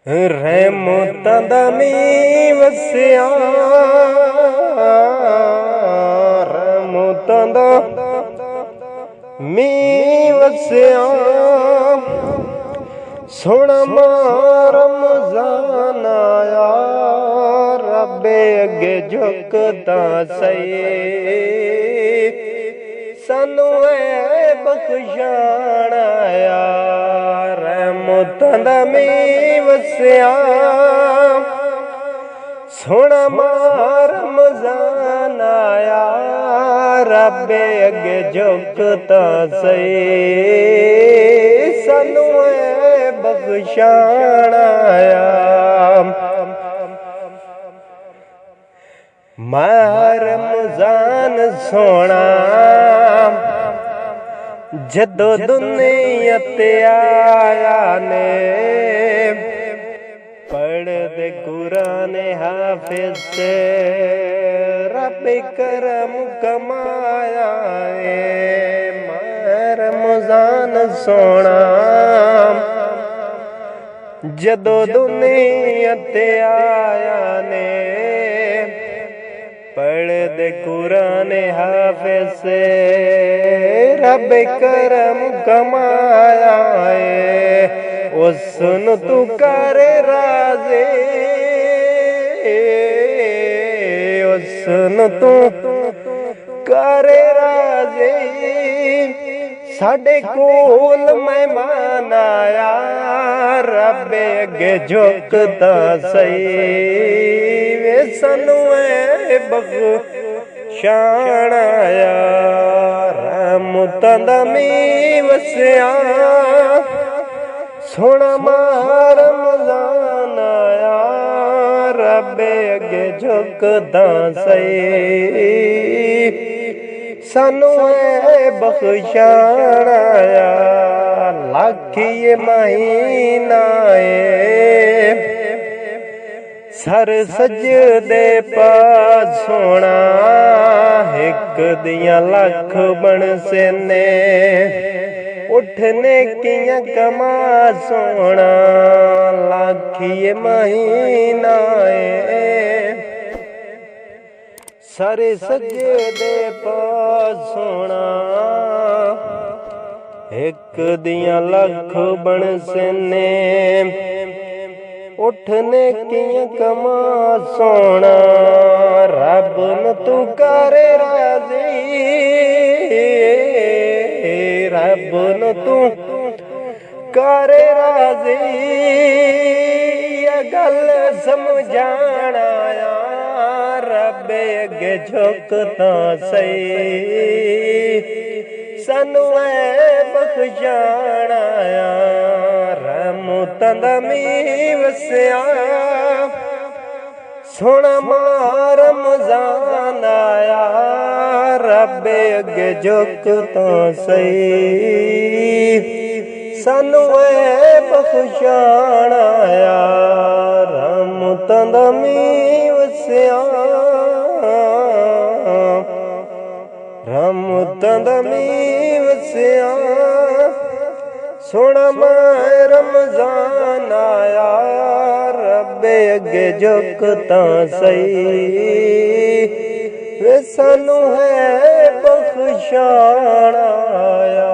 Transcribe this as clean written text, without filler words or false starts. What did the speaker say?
रहमतां दा मींह वसिया, रहमतां दा मींह वसिया, सोहणा रमज़ान आया, रब्बे अगे झुकदा सही, सानू बख्शाण आया। रहमतां दा मींह वसिया, सोहणा रमज़ान आया, रब्बे अगे झुकदा सही, सानू बख्शाण आया। माह रमज़ान सोहणा जदों दुनिया ते आया ने, पढ़दे कुरान हाफिज़ से रब करम कमाया है। माह रमज़ान सोहणा जदों दुनिया ते आया ने, पढ़दे कुरान हाफिज़ से रब करम कमाया है। उसनु तू कर राज़ी, उसनु तू कर राज़ी, साडे कोल मेहमान आया, रब्बे अगे झुकदा सही, वे सानू बख्शाण आया। रहमतां दा मींह वसिया, सोहणा रमज़ान आया, रब्बे अगे झुकदा सही, सानू बख्शाण आया। लाखी महीना सर सजदे पास सोना, एक दियां लख बन सेने, उठने कियां कमा सोना। लाखी महीना सर सजदे पास सोना, एक दियां लख बन सेने, उठने कियां कमा सोना। रब न तू कर राज़ी, रब न तू कर राज़ी, ये गल समझाण आया, रब्बे अगे झुकदा सही, सानू बख्शाण आया। रहमतां दा मींह वसिया, सोहणा रमज़ान आया, रब्बे अगे झुकदा सही, सानू बख्शाण आया। रहमतां दा मींह वसिया, रहमतां दा मींह वसिया, सोहणा रमज़ान आया, रब्बे अगे झुकदा सही, वे सानू बख्शाण आया।